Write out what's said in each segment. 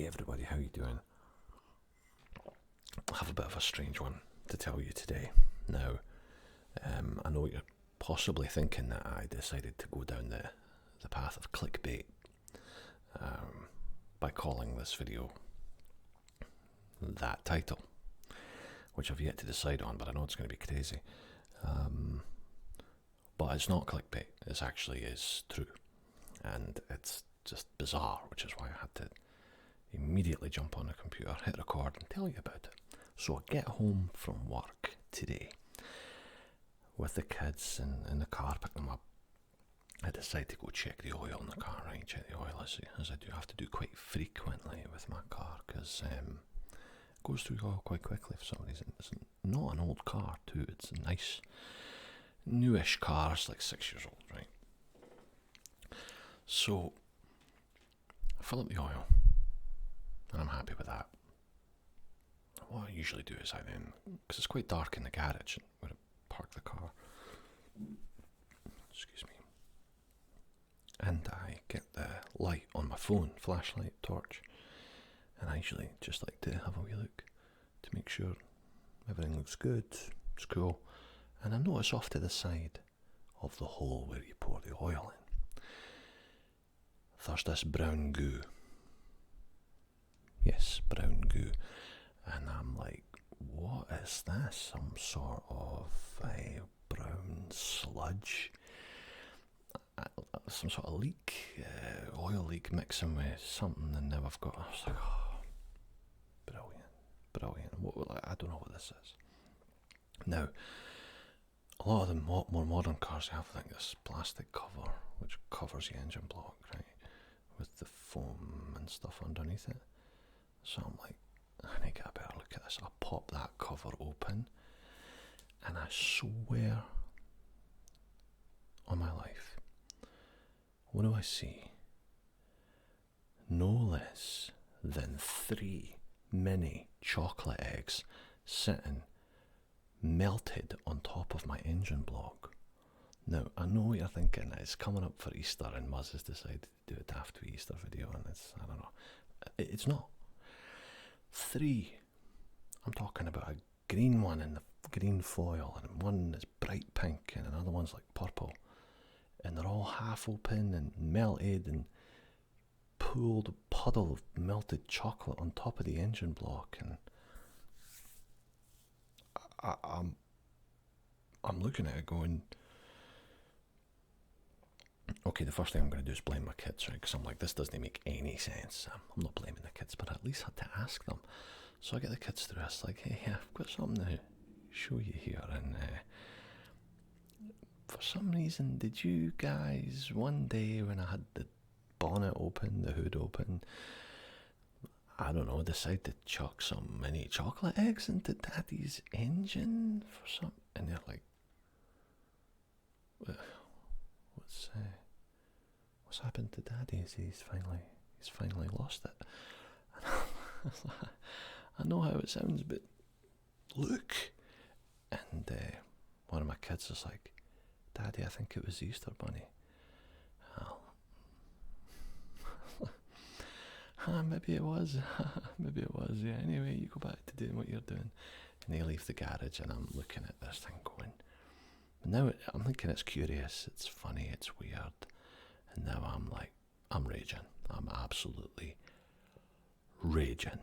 Hey everybody, how you doing? I have a bit of a strange one to tell you today. Now, I know you're possibly thinking that I decided to go down the path of clickbait by calling this video that title, which I've yet to decide on, but I know it's going to be crazy. But it's not clickbait, it actually is true. And it's just bizarre, which is why I had to immediately jump on the computer, hit record and tell you about it. So I get home from work today with the kids in the car, pick them up. I decide to go check the oil in the car, right? Check the oil as I do have to do quite frequently with my car, because it goes through oil quite quickly for some reason. It's not an old car too, it's a nice newish car, it's like 6 years old, right? So I fill up the oil and I'm happy with that. What I usually do is I then, because it's quite dark in the garage where I park the car, excuse me, and I get the light on my phone, flashlight, torch, and I usually just like to have a wee look to make sure everything looks good, it's cool, and I notice off to the side of the hole where you pour the oil in, there's this brown goo. Yes, brown goo. And I'm like, what is this? Some sort of a brown sludge? Some sort of leak, oil leak mixing with something, and now I've got, I was like, oh, brilliant. I don't know what this is. Now, a lot of the more modern cars have like this plastic cover, which covers the engine block, right, with the foam and stuff underneath it. So I'm like, I need to get a better look at this. I pop that cover open, and I swear on my life, what do I see? No less than 3 mini chocolate eggs sitting melted on top of my engine block. Now, I know what you're thinking, it's coming up for Easter and Muzz has decided to do a daft Easter video, and it's, I don't know, it's not. 3. I'm talking about a green one in the green foil, and one is bright pink, and another one's like purple, and they're all half open and melted and pooled puddle of melted chocolate on top of the engine block. And I'm looking at it going, okay, the first thing I'm going to do is blame my kids, right? Because I'm like, this doesn't make any sense. I'm not blaming the kids, but I at least had to ask them. So I get the kids through. It's like, hey, I've got something to show you here. And for some reason, did you guys, one day when I had the bonnet open, the hood open, I don't know, decide to chuck some mini chocolate eggs into Daddy's engine for some? And they're like, what's happened to Daddy? He's finally lost it. I know how it sounds, but look. And one of my kids is like, Daddy, I think it was the Easter Bunny. Maybe it was. Yeah, anyway, you go back to doing what you're doing. And they leave the garage, and I'm looking at this thing going, now I'm thinking it's curious, it's funny, it's weird. And now I'm like, I'm raging. I'm absolutely raging.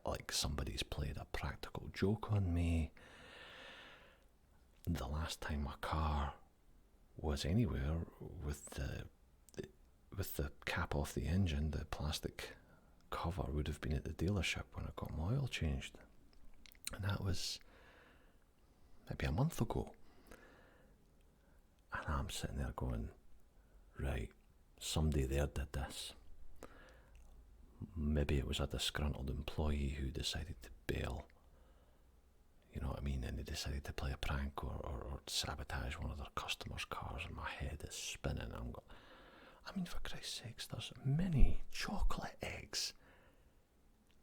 Like somebody's played a practical joke on me. The last time my car was anywhere with the cap off the engine, the plastic cover would have been at the dealership when I got my oil changed. And that was maybe a month ago. And I'm sitting there going, right, somebody there did this. Maybe it was a disgruntled employee who decided to bail. You know what I mean? And they decided to play a prank or sabotage one of their customers' cars, and my head is spinning. I mean, for Christ's sakes, there's many chocolate eggs.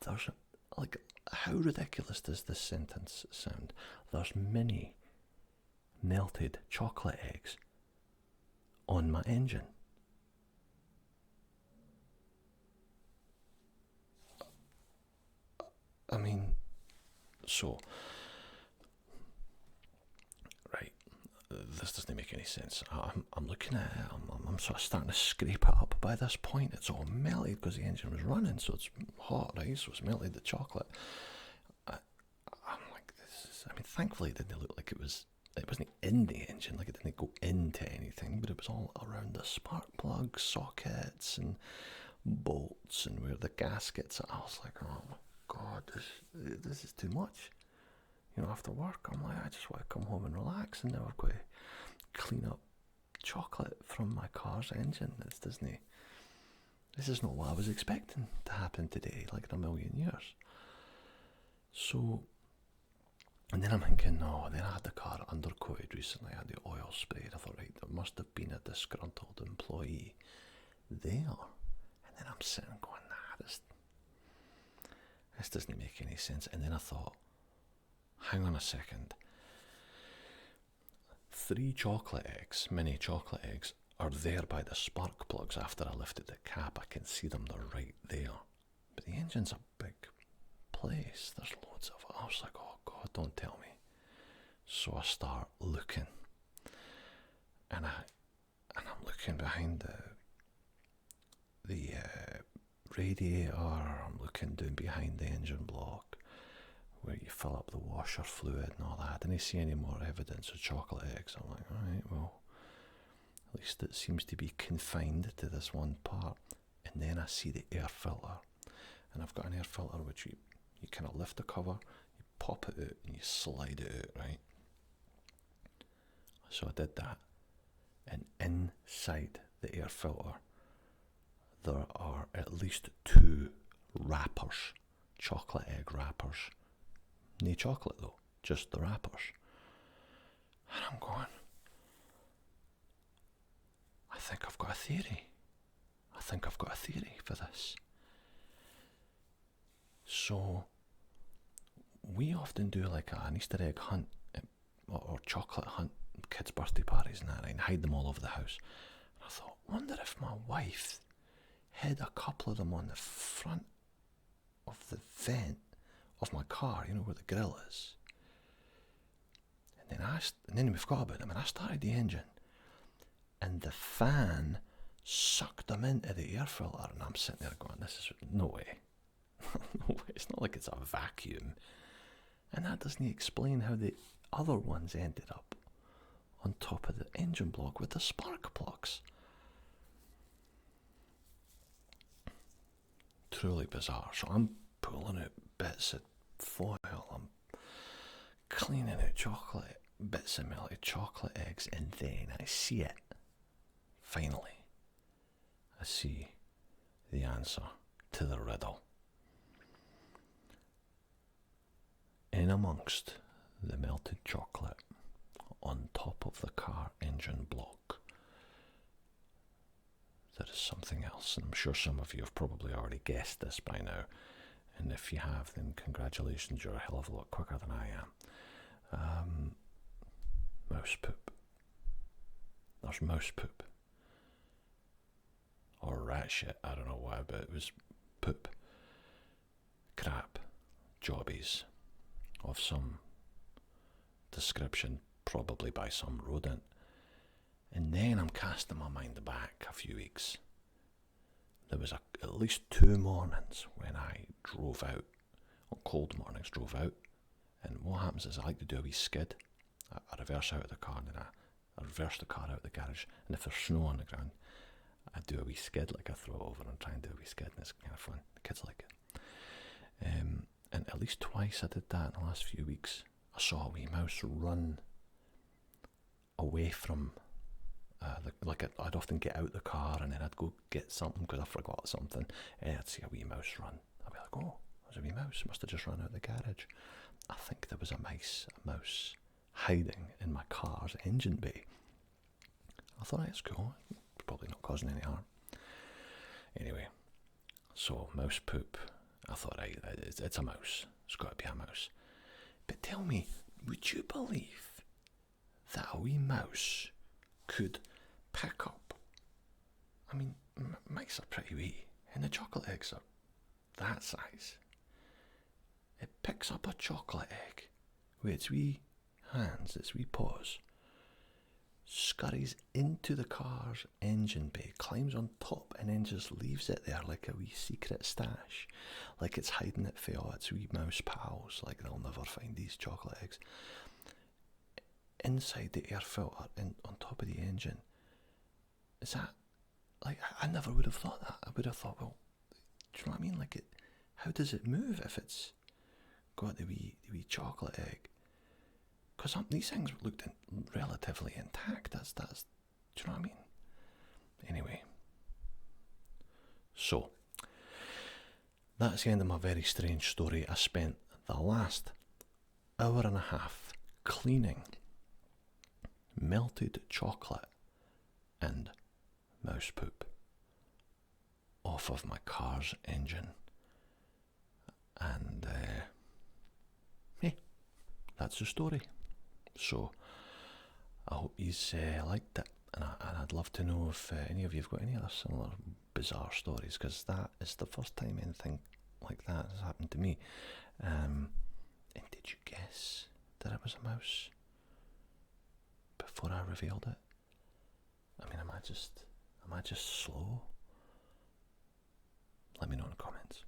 There's, like, how ridiculous does this sentence sound? There's many melted chocolate eggs on my engine. So, right, this doesn't make any sense. I'm looking at it, I'm sort of starting to scrape it up by this point. It's all melted because the engine was running, so it's hot, right? So it's melted the chocolate. I'm like, thankfully it didn't look like it wasn't in the engine, like it didn't go into anything, but it was all around the spark plug sockets and bolts and where the gaskets are. I was like, oh my god, this is too much. After work, I'm like, I just want to come home and relax, and now I've got to clean up chocolate from my car's engine. This is not what I was expecting to happen today, like in a million years. So, and then I'm thinking, then I had the car undercoated recently, I had the oil sprayed. I thought, right, there must have been a disgruntled employee there. And then I'm sitting going, nah, this doesn't make any sense. And then I thought, hang on a second. 3 chocolate eggs, mini chocolate eggs, are there by the spark plugs after I lifted the cap. I can see them, they're right there. But the engine's a big place. There's loads of it. I was like, oh god, don't tell me. So I start looking. And I'm looking behind the radiator. I'm looking down behind the engine block where you fill up the washer fluid and all that. I didn't see any more evidence of chocolate eggs. I'm like, alright, well, at least it seems to be confined to this one part. And then I see the air filter. And I've got an air filter which you kind of lift the cover, you pop it out and you slide it out, right? So I did that. And inside the air filter, there are at least 2 wrappers, chocolate egg wrappers. No chocolate though, just the wrappers. And I'm going, I think I've got a theory. For this. So, we often do like an Easter egg hunt or chocolate hunt, kids' birthday parties and that, right, and hide them all over the house. And I thought, wonder if my wife hid a couple of them on the front of the vent of my car, where the grill is. And then we forgot about them, and I started the engine, and the fan sucked them into the air filter, and I'm sitting there going, this is no way. No way. It's not like it's a vacuum. And that doesn't explain how the other ones ended up on top of the engine block with the spark plugs. Truly bizarre. So I'm pulling out bits of foil, I'm cleaning out chocolate, bits of melted chocolate eggs, and then I see it. Finally, I see the answer to the riddle. In amongst the melted chocolate on top of the car engine block, there is something else, and I'm sure some of you have probably already guessed this by now, and if you have, then congratulations, you're a hell of a lot quicker than I am. Mouse poop. There's mouse poop. Or rat shit, I don't know why, but it was poop. Crap. Jobbies of some description, probably by some rodent. And then I'm casting my mind back a few weeks. There was at least 2 mornings when I drove out, on cold mornings drove out, and what happens is I like to do a wee skid. I reverse out of the car, and then I reverse the car out of the garage, and if there's snow on the ground, I do a wee skid, like I throw it over and try and do a wee skid, and it's kind of fun. The kids like it. And at least twice I did that in the last few weeks. I saw a wee mouse run away from, I'd often get out the car and then I'd go get something because I forgot something, and I'd see a wee mouse run. I'd be like, oh, there's a wee mouse, must have just run out of the garage. I think there was a mouse hiding in my car's engine bay. I thought, that's cool, probably not causing any harm. Anyway, so mouse poop. I thought, right, it's a mouse. It's got to be a mouse. But tell me, would you believe that a wee mouse could pick up? I mean, mice are pretty wee, and the chocolate eggs are that size. it picks up a chocolate egg with its wee hands, its wee paws, scurries into the car's engine bay, climbs on top, and then just leaves it there like a wee secret stash, like it's hiding it for all its wee mouse pals, like they'll never find these chocolate eggs. Inside the air filter, on top of the engine, is that, like, I never would have thought that. I would have thought, well, do you know what I mean? Like, how does it move if it's got the wee chocolate egg? Because these things looked relatively intact. That's. Do you know what I mean? Anyway, so that's the end of my very strange story. I spent the last hour and a half cleaning melted chocolate and mouse poop off of my car's engine, and that's the story. So I hope you liked it, and I'd love to know if any of you have got any other similar bizarre stories, because that is the first time anything like that has happened to me. And did you guess that it was a mouse before I revealed it? I mean, am I just slow? Let me know in the comments.